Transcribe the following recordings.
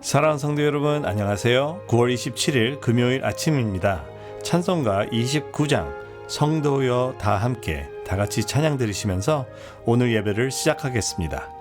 사랑하는 성도 여러분, 안녕하세요. 9월 27일 금요일 아침입니다. 찬송가 29장 성도여 다 함께 다 같이 찬양 드리시면서 오늘 예배를 시작하겠습니다.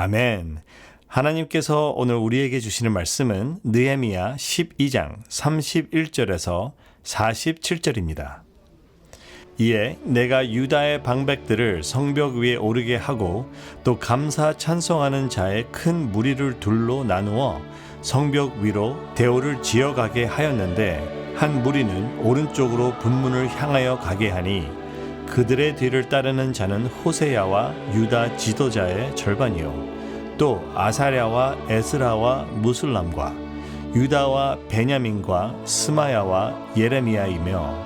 아멘. 하나님께서 오늘 우리에게 주시는 말씀은 느헤미야 12장 31절에서 47절입니다. 이에 내가 유다의 방백들을 성벽 위에 오르게 하고 또 감사 찬송하는 자의 큰 무리를 둘로 나누어 성벽 위로 대오를 지어가게 하였는데 한 무리는 오른쪽으로 분문을 향하여 가게 하니 그들의 뒤를 따르는 자는 호세야와 유다 지도자의 절반이요 또 아사랴와 에스라와 무술람과 유다와 베냐민과 스마야와 예레미야이며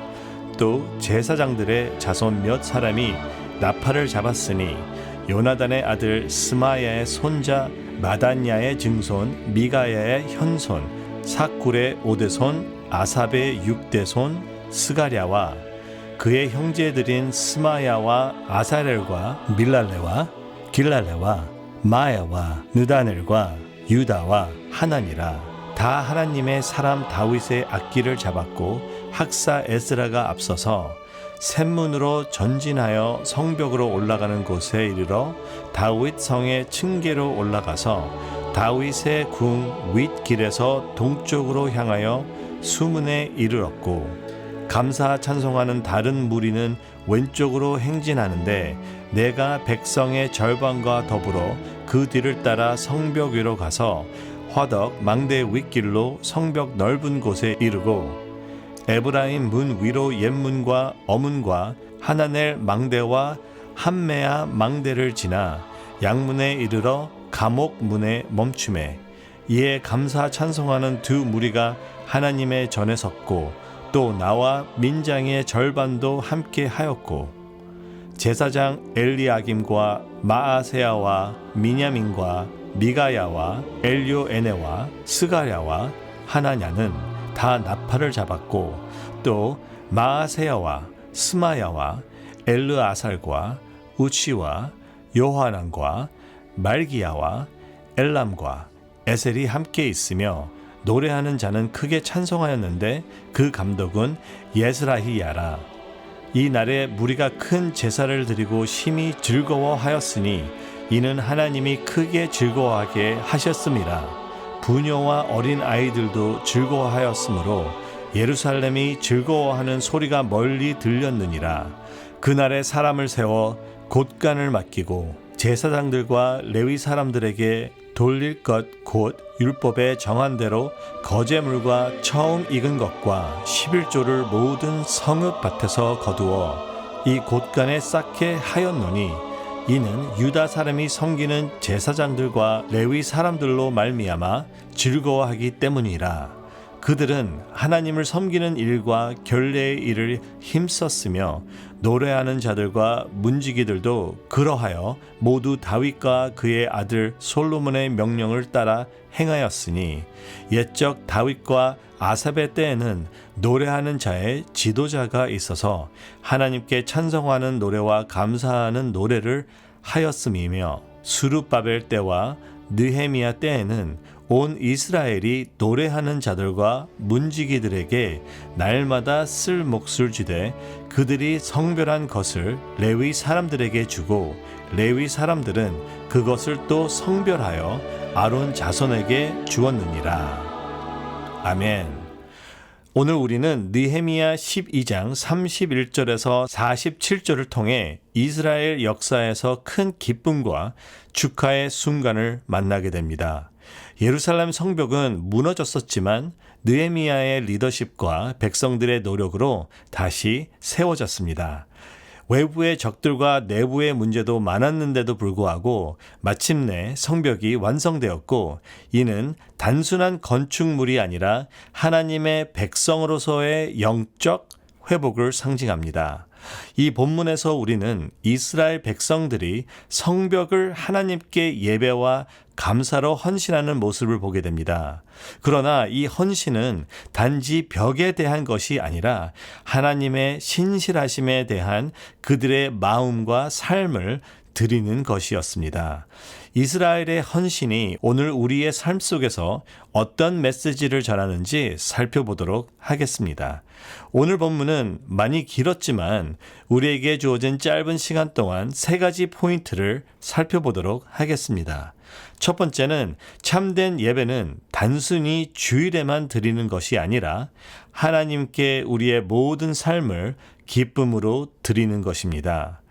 또 제사장들의 자손 몇 사람이 나팔을 잡았으니 요나단의 아들 스마야의 손자 마단야의 증손 미가야의 현손 삭굴의 5대손 아삽의 6대손 스가랴와 그의 형제들인 스마야와 아사렐과 밀랄레와 길랄레와 마야와 느다넬과 유다와 하나니라. 다 하나님의 사람 다윗의 악기를 잡았고 학사 에스라가 앞서서 샘문으로 전진하여 성벽으로 올라가는 곳에 이르러 다윗 성의 층계로 올라가서 다윗의 궁 윗길에서 동쪽으로 향하여 수문에 이르렀고 감사 찬송하는 다른 무리는 왼쪽으로 행진하는데 내가 백성의 절반과 더불어 그 뒤를 따라 성벽 위로 가서 화덕 망대 윗길로 성벽 넓은 곳에 이르고 에브라임 문 위로 옛문과 어문과 하나넬 망대와 함메아 망대를 지나 양문에 이르러 감옥 문에 멈추매 이에 감사 찬송하는 두 무리가 하나님의 전에 섰고 또 나와 민장의 절반도 함께 하였고 제사장 엘리야김과 마아세야와 미냐민과 미가야와 엘요에네와 스가랴와 하나냐는 다 나팔을 잡았고 또 마아세야와 스마야와 엘르아살과 우치와 요하난과 말기야와 엘람과 에셀이 함께 있으며 노래하는 자는 크게 찬송하였는데 그 감독은 예스라히야라. 이 날에 무리가 큰 제사를 드리고 심히 즐거워하였으니 이는 하나님이 크게 즐거워하게 하셨음이라. 부녀와 어린 아이들도 즐거워하였으므로 예루살렘이 즐거워하는 소리가 멀리 들렸느니라. 그날에 사람을 세워 곳간을 맡기고 제사장들과 레위 사람들에게 돌릴 것 곧 율법에 정한 대로 거제물과 처음 익은 것과 11조를 모든 성읍밭에서 거두어 이 곳간에 쌓게 하였노니 이는 유다 사람이 섬기는 제사장들과 레위 사람들로 말미암아 즐거워하기 때문이라. 그들은 하나님을 섬기는 일과 결례의 일을 힘썼으며 노래하는 자들과 문지기들도 그러하여 모두 다윗과 그의 아들 솔로몬의 명령을 따라 행하였으니 옛적 다윗과 아삽의 때에는 노래하는 자의 지도자가 있어서 하나님께 찬송하는 노래와 감사하는 노래를 하였음이며 스룹바벨 때와 느헤미야 때에는 온 이스라엘이 노래하는 자들과 문지기들에게 날마다 쓸 몫을 주되 그들이 성별한 것을 레위 사람들에게 주고 레위 사람들은 그것을 또 성별하여 아론 자손에게 주었느니라. 아멘. 오늘 우리는 느헤미야 12장 31절에서 47절을 통해 이스라엘 역사에서 큰 기쁨과 축하의 순간을 만나게 됩니다. 예루살렘 성벽은 무너졌었지만 느헤미야의 리더십과 백성들의 노력으로 다시 세워졌습니다. 외부의 적들과 내부의 문제도 많았는데도 불구하고 마침내 성벽이 완성되었고 이는 단순한 건축물이 아니라 하나님의 백성으로서의 영적 회복을 상징합니다. 이 본문에서 우리는 이스라엘 백성들이 성벽을 하나님께 예배와 감사로 헌신하는 모습을 보게 됩니다. 그러나 이 헌신은 단지 벽에 대한 것이 아니라 하나님의 신실하심에 대한 그들의 마음과 삶을 드리는 것이었습니다. 이스라엘의 헌신이 오늘 우리의 삶 속에서 어떤 메시지를 전하는지 살펴보도록 하겠습니다. 오늘 본문은 많이 길었지만 우리에게 주어진 짧은 시간 동안 3가지 포인트를 살펴보도록 하겠습니다. 첫 번째는 참된 예배는 단순히 주일에만 드리는 것이 아니라 하나님께 우리의 모든 삶을 기쁨으로 드리는 것입니다.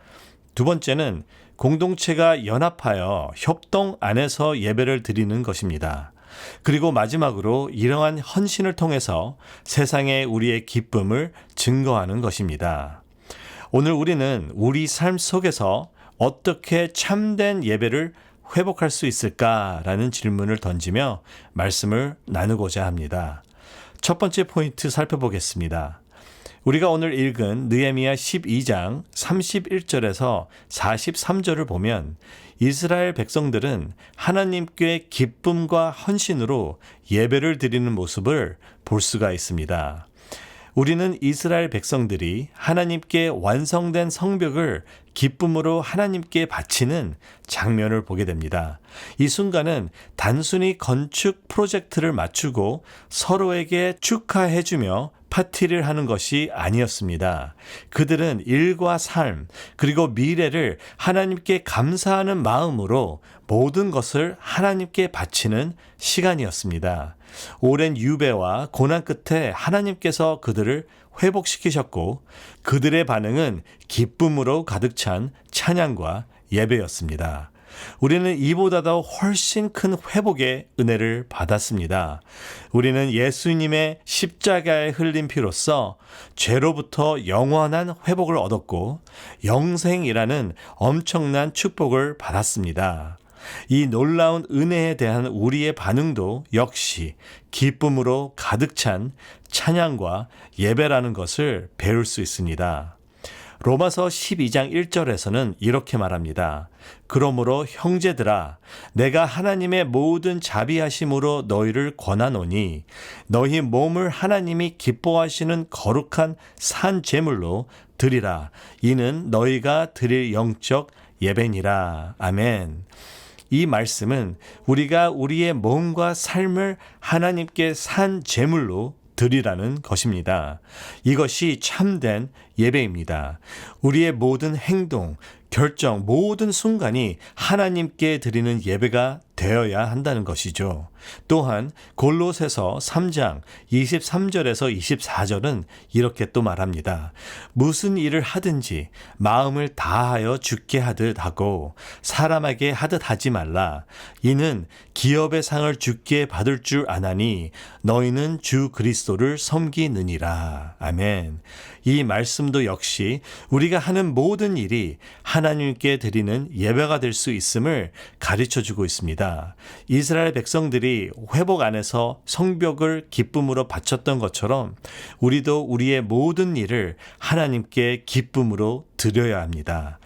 두 번째는 공동체가 연합하여 협동 안에서 예배를 드리는 것입니다. 그리고 마지막으로 이러한 헌신을 통해서 세상에 우리의 기쁨을 증거하는 것입니다. 오늘 우리는 우리 삶 속에서 어떻게 참된 예배를 회복할 수 있을까라는 질문을 던지며 말씀을 나누고자 합니다. 첫 번째 포인트 살펴보겠습니다. 우리가 오늘 읽은 느헤미야 12장 31절에서 43절을 보면 이스라엘 백성들은 하나님께 기쁨과 헌신으로 예배를 드리는 모습을 볼 수가 있습니다. 우리는 이스라엘 백성들이 하나님께 완성된 성벽을 기쁨으로 하나님께 바치는 장면을 보게 됩니다. 이 순간은 단순히 건축 프로젝트를 마치고 서로에게 축하해주며 파티를 하는 것이 아니었습니다. 그들은 일과 삶 그리고 미래를 하나님께 감사하는 마음으로 모든 것을 하나님께 바치는 시간이었습니다. 오랜 유배와 고난 끝에 하나님께서 그들을 회복시키셨고 그들의 반응은 기쁨으로 가득 찬 찬양과 예배였습니다. 우리는 이보다도 훨씬 큰 회복의 은혜를 받았습니다. 우리는 예수님의 십자가에 흘린 피로써 죄로부터 영원한 회복을 얻었고 영생이라는 엄청난 축복을 받았습니다. 이 놀라운 은혜에 대한 우리의 반응도 역시 기쁨으로 가득 찬 찬양과 예배라는 것을 배울 수 있습니다. 로마서 12장 1절에서는 이렇게 말합니다. 그러므로 형제들아 내가 하나님의 모든 자비하심으로 너희를 권하노니 너희 몸을 하나님이 기뻐하시는 거룩한 산 제물로 드리라. 이는 너희가 드릴 영적 예배니라. 아멘. 이 말씀은 우리가 우리의 몸과 삶을 하나님께 산 제물로 드리라는 것입니다. 이것이 참된 예배입니다. 우리의 모든 행동, 결정, 모든 순간이 하나님께 드리는 예배가 되어야 한다는 것이죠. 또한 골로새서 3장 23절에서 24절은 이렇게 또 말합니다. 무슨 일을 하든지 마음을 다하여 주께 하듯 하고 사람에게 하듯 하지 말라. 이는 기업의 상을 주께 받을 줄 아나니 너희는 주 그리스도를 섬기느니라. 아멘. 이 말씀도 역시 우리가 하는 모든 일이 하나님께 드리는 예배가 될 수 있음을 가르쳐주고 있습니다. 이스라엘 백성들이 회복 안에서 성벽을 기쁨으로 바쳤던 것처럼 우리도 우리의 모든 일을 하나님께 기쁨으로 드려야 합니다.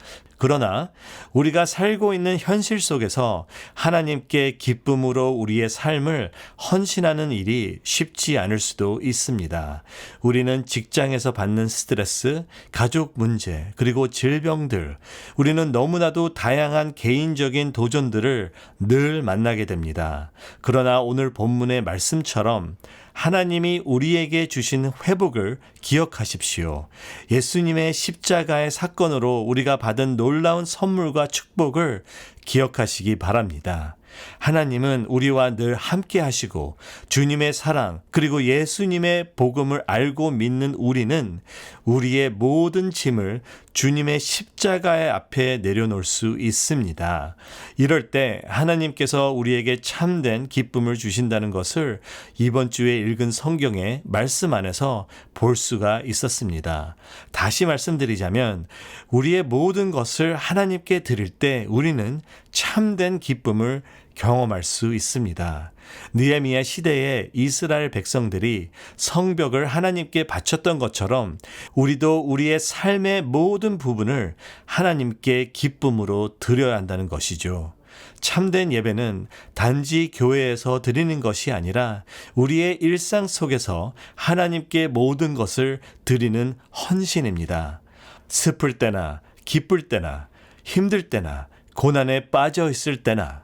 그러나 우리가 살고 있는 현실 속에서 하나님께 기쁨으로 우리의 삶을 헌신하는 일이 쉽지 않을 수도 있습니다. 우리는 직장에서 받는 스트레스, 가족 문제, 그리고 질병들, 우리는 너무나도 다양한 개인적인 도전들을 늘 만나게 됩니다. 그러나 오늘 본문의 말씀처럼 하나님이 우리에게 주신 회복을 기억하십시오. 예수님의 십자가의 사건으로 우리가 받은 놀라운 선물과 축복을 기억하시기 바랍니다. 하나님은 우리와 늘 함께 하시고 주님의 사랑 그리고 예수님의 복음을 알고 믿는 우리는 우리의 모든 짐을 주님의 십자가의 앞에 내려놓을 수 있습니다. 이럴 때 하나님께서 우리에게 참된 기쁨을 주신다는 것을 이번 주에 읽은 성경의 말씀 안에서 볼 수가 있었습니다. 다시 말씀드리자면 우리의 모든 것을 하나님께 드릴 때 우리는 참된 기쁨을 경험할 수 있습니다. 느헤미야 시대에 이스라엘 백성들이 성벽을 하나님께 바쳤던 것처럼 우리도 우리의 삶의 모든 부분을 하나님께 기쁨으로 드려야 한다는 것이죠. 참된 예배는 단지 교회에서 드리는 것이 아니라 우리의 일상 속에서 하나님께 모든 것을 드리는 헌신입니다. 슬플 때나 기쁠 때나 힘들 때나 고난에 빠져 있을 때나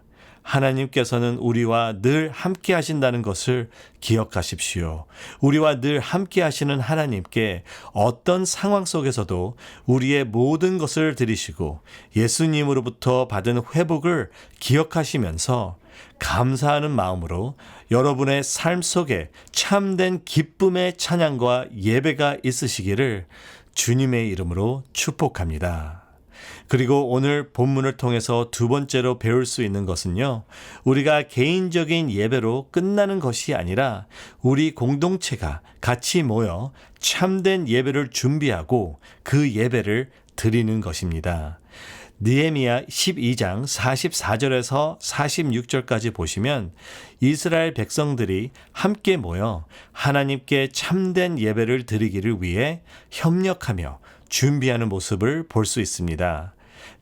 하나님께서는 우리와 늘 함께 하신다는 것을 기억하십시오. 우리와 늘 함께 하시는 하나님께 어떤 상황 속에서도 우리의 모든 것을 드리시고 예수님으로부터 받은 회복을 기억하시면서 감사하는 마음으로 여러분의 삶 속에 참된 기쁨의 찬양과 예배가 있으시기를 주님의 이름으로 축복합니다. 그리고 오늘 본문을 통해서 두 번째로 배울 수 있는 것은요, 우리가 개인적인 예배로 끝나는 것이 아니라 우리 공동체가 같이 모여 참된 예배를 준비하고 그 예배를 드리는 것입니다. 느헤미야 12장 44절에서 46절까지 보시면 이스라엘 백성들이 함께 모여 하나님께 참된 예배를 드리기를 위해 협력하며 준비하는 모습을 볼 수 있습니다.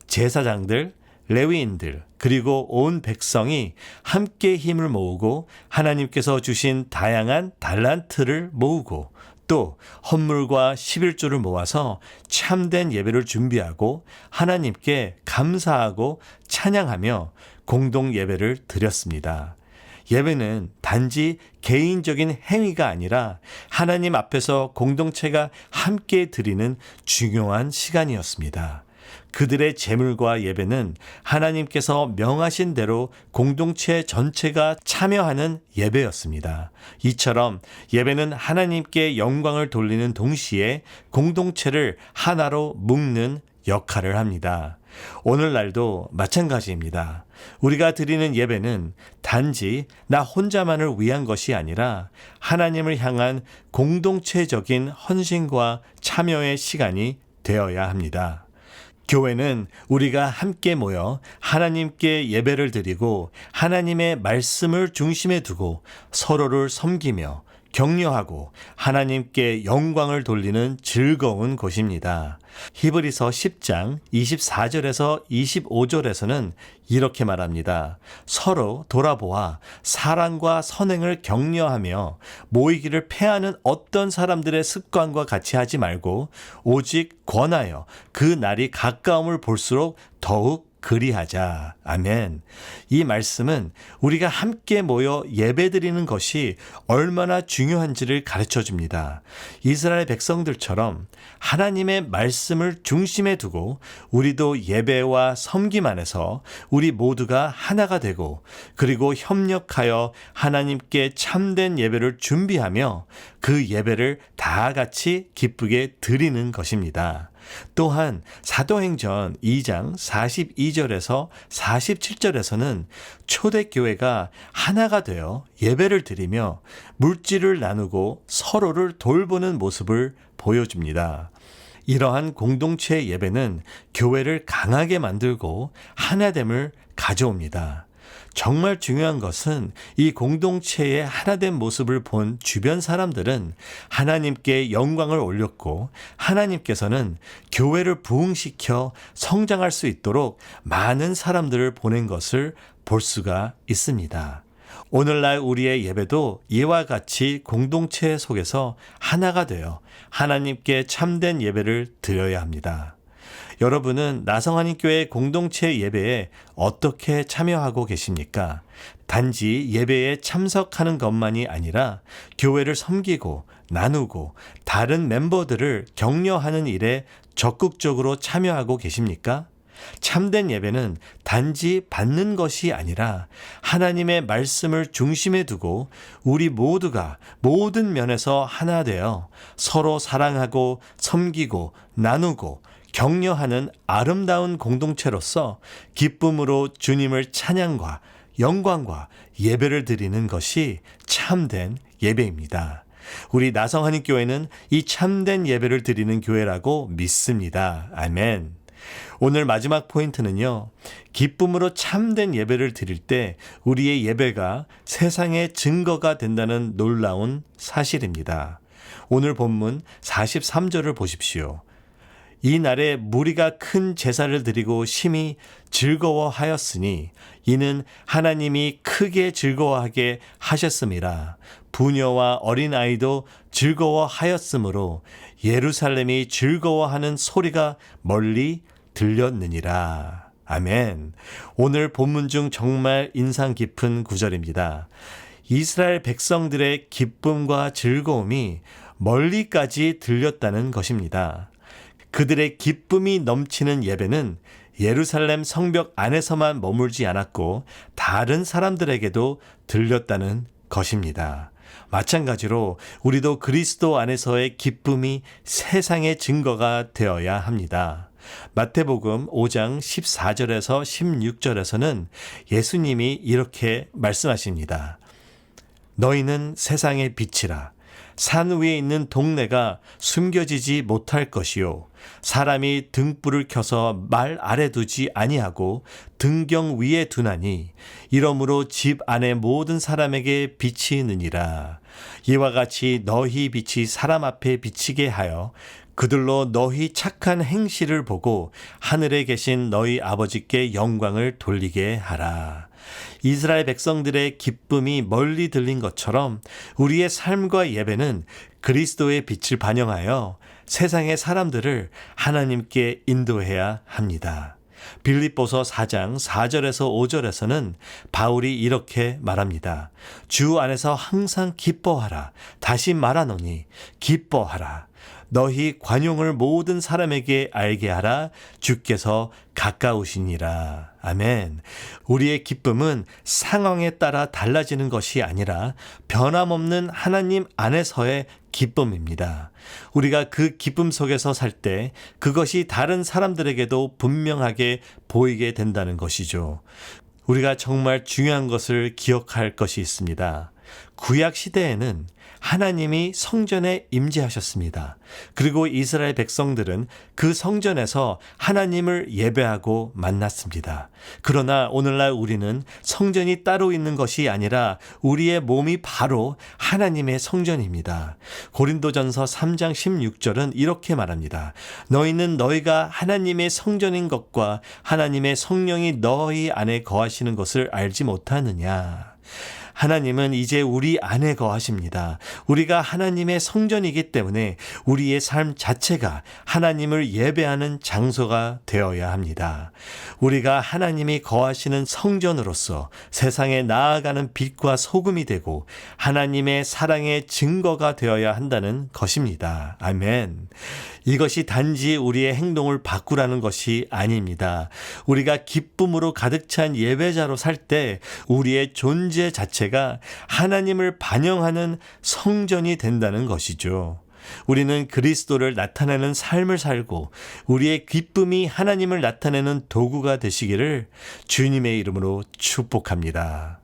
제사장들, 레위인들, 그리고 온 백성이 함께 힘을 모으고 하나님께서 주신 다양한 달란트를 모으고 또 헌물과 11조를 모아서 참된 예배를 준비하고 하나님께 감사하고 찬양하며 공동 예배를 드렸습니다. 예배는 단지 개인적인 행위가 아니라 하나님 앞에서 공동체가 함께 드리는 중요한 시간이었습니다. 그들의 제물과 예배는 하나님께서 명하신 대로 공동체 전체가 참여하는 예배였습니다. 이처럼 예배는 하나님께 영광을 돌리는 동시에 공동체를 하나로 묶는 역할을 합니다. 오늘날도 마찬가지입니다. 우리가 드리는 예배는 단지 나 혼자만을 위한 것이 아니라 하나님을 향한 공동체적인 헌신과 참여의 시간이 되어야 합니다. 교회는 우리가 함께 모여 하나님께 예배를 드리고 하나님의 말씀을 중심에 두고 서로를 섬기며 격려하고 하나님께 영광을 돌리는 즐거운 곳입니다. 히브리서 10장 24절에서 25절에서는 이렇게 말합니다. 서로 돌아보아 사랑과 선행을 격려하며 모이기를 패하는 어떤 사람들의 습관과 같이 하지 말고 오직 권하여 그 날이 가까움을 볼수록 더욱 그리하자. 아멘. 이 말씀은 우리가 함께 모여 예배드리는 것이 얼마나 중요한지를 가르쳐 줍니다. 이스라엘 백성들처럼 하나님의 말씀을 중심에 두고 우리도 예배와 섬김 안에서 우리 모두가 하나가 되고 그리고 협력하여 하나님께 참된 예배를 준비하며 그 예배를 다 같이 기쁘게 드리는 것입니다. 또한 사도행전 2장 42절에서 47절에서는 초대교회가 하나가 되어 예배를 드리며 물질을 나누고 서로를 돌보는 모습을 보여줍니다. 이러한 공동체 예배는 교회를 강하게 만들고 하나됨을 가져옵니다. 정말 중요한 것은 이 공동체의 하나된 모습을 본 주변 사람들은 하나님께 영광을 올렸고 하나님께서는 교회를 부흥시켜 성장할 수 있도록 많은 사람들을 보낸 것을 볼 수가 있습니다. 오늘날 우리의 예배도 이와 같이 공동체 속에서 하나가 되어 하나님께 참된 예배를 드려야 합니다. 여러분은 나성하님교회 공동체 예배에 어떻게 참여하고 계십니까? 단지 예배에 참석하는 것만이 아니라 교회를 섬기고 나누고 다른 멤버들을 격려하는 일에 적극적으로 참여하고 계십니까? 참된 예배는 단지 받는 것이 아니라 하나님의 말씀을 중심에 두고 우리 모두가 모든 면에서 하나 되어 서로 사랑하고 섬기고 나누고 격려하는 아름다운 공동체로서 기쁨으로 주님을 찬양과 영광과 예배를 드리는 것이 참된 예배입니다. 우리 나성하님교회는 이 참된 예배를 드리는 교회라고 믿습니다. 아멘. 오늘 마지막 포인트는요. 기쁨으로 참된 예배를 드릴 때 우리의 예배가 세상의 증거가 된다는 놀라운 사실입니다. 오늘 본문 43절을 보십시오. 이 날에 무리가 큰 제사를 드리고 심히 즐거워하였으니 이는 하나님이 크게 즐거워하게 하셨음이라. 부녀와 어린아이도 즐거워하였으므로 예루살렘이 즐거워하는 소리가 멀리 들렸느니라. 아멘. 오늘 본문 중 정말 인상 깊은 구절입니다. 이스라엘 백성들의 기쁨과 즐거움이 멀리까지 들렸다는 것입니다. 그들의 기쁨이 넘치는 예배는 예루살렘 성벽 안에서만 머물지 않았고 다른 사람들에게도 들렸다는 것입니다. 마찬가지로 우리도 그리스도 안에서의 기쁨이 세상의 증거가 되어야 합니다. 마태복음 5장 14절에서 16절에서는 예수님이 이렇게 말씀하십니다. 너희는 세상의 빛이라. 산 위에 있는 동네가 숨겨지지 못할 것이요 사람이 등불을 켜서 말 아래 두지 아니하고 등경 위에 두나니 이러므로 집 안에 모든 사람에게 비치느니라. 이와 같이 너희 빛이 사람 앞에 비치게 하여 그들로 너희 착한 행실을 보고 하늘에 계신 너희 아버지께 영광을 돌리게 하라. 이스라엘 백성들의 기쁨이 멀리 들린 것처럼 우리의 삶과 예배는 그리스도의 빛을 반영하여 세상의 사람들을 하나님께 인도해야 합니다. 빌립보서 4장 4절에서 5절에서는 바울이 이렇게 말합니다. 주 안에서 항상 기뻐하라. 다시 말하노니 기뻐하라. 너희 관용을 모든 사람에게 알게 하라. 주께서 가까우시니라. 아멘. 우리의 기쁨은 상황에 따라 달라지는 것이 아니라 변함없는 하나님 안에서의 기쁨입니다. 우리가 그 기쁨 속에서 살 때 그것이 다른 사람들에게도 분명하게 보이게 된다는 것이죠. 우리가 정말 중요한 것을 기억할 것이 있습니다. 구약 시대에는 하나님이 성전에 임재하셨습니다. 그리고 이스라엘 백성들은 그 성전에서 하나님을 예배하고 만났습니다. 그러나 오늘날 우리는 성전이 따로 있는 것이 아니라 우리의 몸이 바로 하나님의 성전입니다. 고린도전서 3장 16절은 이렇게 말합니다. 너희는 너희가 하나님의 성전인 것과 하나님의 성령이 너희 안에 거하시는 것을 알지 못하느냐. 하나님은 이제 우리 안에 거하십니다. 우리가 하나님의 성전이기 때문에 우리의 삶 자체가 하나님을 예배하는 장소가 되어야 합니다. 우리가 하나님이 거하시는 성전으로서 세상에 나아가는 빛과 소금이 되고 하나님의 사랑의 증거가 되어야 한다는 것입니다. 아멘. 이것이 단지 우리의 행동을 바꾸라는 것이 아닙니다. 우리가 기쁨으로 가득 찬 예배자로 살 때 우리의 존재 자체가 하나님을 반영하는 성전이 된다는 것이죠. 우리는 그리스도를 나타내는 삶을 살고 우리의 기쁨이 하나님을 나타내는 도구가 되시기를 주님의 이름으로 축복합니다.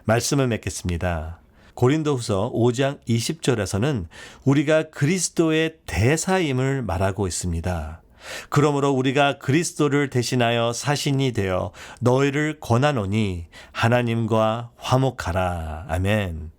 말씀을 맺겠습니다. 고린도후서 5장 20절에서는 우리가 그리스도의 대사임을 말하고 있습니다. 그러므로 우리가 그리스도를 대신하여 사신이 되어 너희를 권하노니 하나님과 화목하라. 아멘.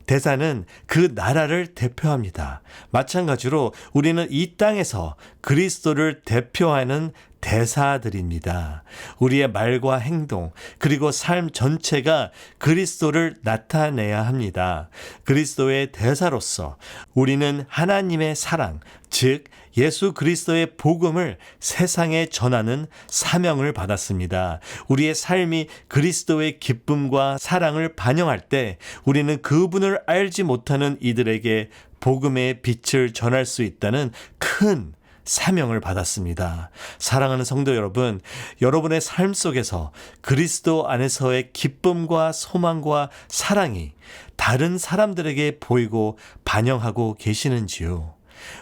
대사는 그 나라를 대표합니다. 마찬가지로 우리는 이 땅에서 그리스도를 대표하는 대사들입니다. 우리의 말과 행동 그리고 삶 전체가 그리스도를 나타내야 합니다. 그리스도의 대사로서 우리는 하나님의 사랑, 즉 예수 그리스도의 복음을 세상에 전하는 사명을 받았습니다. 우리의 삶이 그리스도의 기쁨과 사랑을 반영할 때 우리는 그분을 알지 못하는 이들에게 복음의 빛을 전할 수 있다는 큰 사명을 받았습니다. 사랑하는 성도 여러분, 여러분의 삶 속에서 그리스도 안에서의 기쁨과 소망과 사랑이 다른 사람들에게 보이고 반영하고 계시는지요?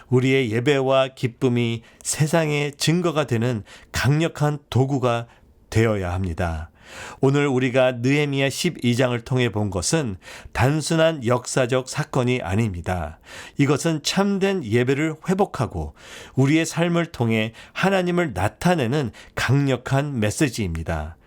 우리의 예배와 기쁨이 세상의 증거가 되는 강력한 도구가 되어야 합니다. 오늘 우리가 느헤미야 12장을 통해 본 것은 단순한 역사적 사건이 아닙니다. 이것은 참된 예배를 회복하고 우리의 삶을 통해 하나님을 나타내는 강력한 메시지입니다.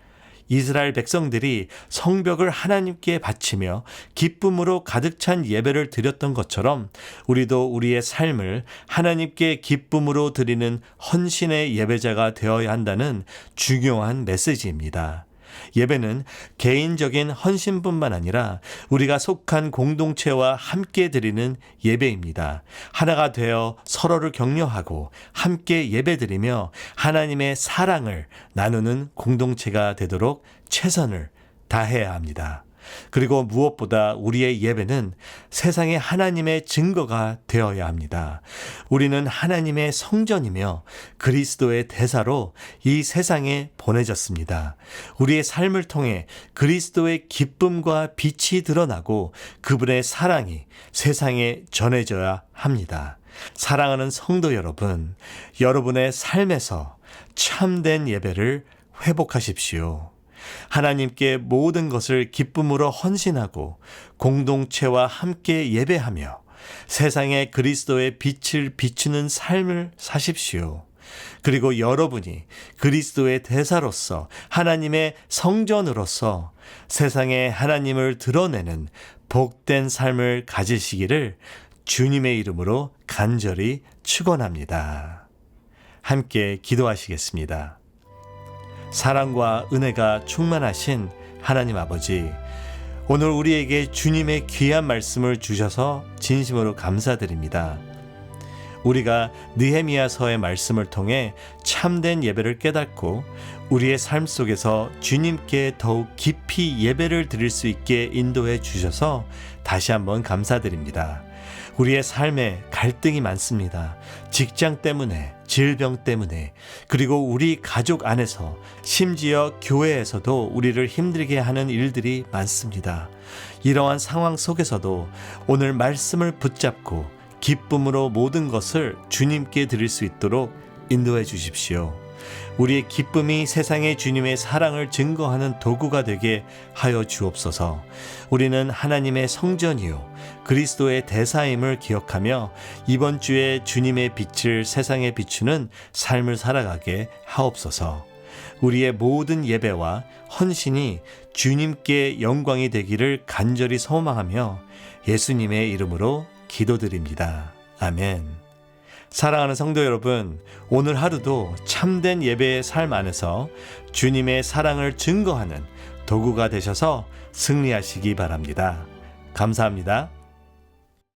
이스라엘 백성들이 성벽을 하나님께 바치며 기쁨으로 가득 찬 예배를 드렸던 것처럼 우리도 우리의 삶을 하나님께 기쁨으로 드리는 헌신의 예배자가 되어야 한다는 중요한 메시지입니다. 예배는 개인적인 헌신뿐만 아니라 우리가 속한 공동체와 함께 드리는 예배입니다. 하나가 되어 서로를 격려하고 함께 예배드리며 하나님의 사랑을 나누는 공동체가 되도록 최선을 다해야 합니다. 그리고 무엇보다 우리의 예배는 세상에 하나님의 증거가 되어야 합니다. 우리는 하나님의 성전이며 그리스도의 대사로 이 세상에 보내졌습니다. 우리의 삶을 통해 그리스도의 기쁨과 빛이 드러나고 그분의 사랑이 세상에 전해져야 합니다. 사랑하는 성도 여러분, 여러분의 삶에서 참된 예배를 회복하십시오. 하나님께 모든 것을 기쁨으로 헌신하고 공동체와 함께 예배하며 세상에 그리스도의 빛을 비추는 삶을 사십시오. 그리고 여러분이 그리스도의 대사로서 하나님의 성전으로서 세상에 하나님을 드러내는 복된 삶을 가지시기를 주님의 이름으로 간절히 축원합니다. 함께 기도하시겠습니다. 사랑과 은혜가 충만하신 하나님 아버지, 오늘 우리에게 주님의 귀한 말씀을 주셔서 진심으로 감사드립니다. 우리가 느헤미야서의 말씀을 통해 참된 예배를 깨닫고 우리의 삶 속에서 주님께 더욱 깊이 예배를 드릴 수 있게 인도해 주셔서 다시 한번 감사드립니다. 우리의 삶에 갈등이 많습니다. 직장 때문에, 질병 때문에, 그리고 우리 가족 안에서, 심지어 교회에서도 우리를 힘들게 하는 일들이 많습니다. 이러한 상황 속에서도 오늘 말씀을 붙잡고 기쁨으로 모든 것을 주님께 드릴 수 있도록 인도해 주십시오. 우리의 기쁨이 세상에 주님의 사랑을 증거하는 도구가 되게 하여 주옵소서. 우리는 하나님의 성전이요 그리스도의 대사임을 기억하며 이번 주에 주님의 빛을 세상에 비추는 삶을 살아가게 하옵소서. 우리의 모든 예배와 헌신이 주님께 영광이 되기를 간절히 소망하며 예수님의 이름으로 기도드립니다. 아멘. 사랑하는 성도 여러분, 오늘 하루도 참된 예배의 삶 안에서 주님의 사랑을 증거하는 도구가 되셔서 승리하시기 바랍니다. 감사합니다.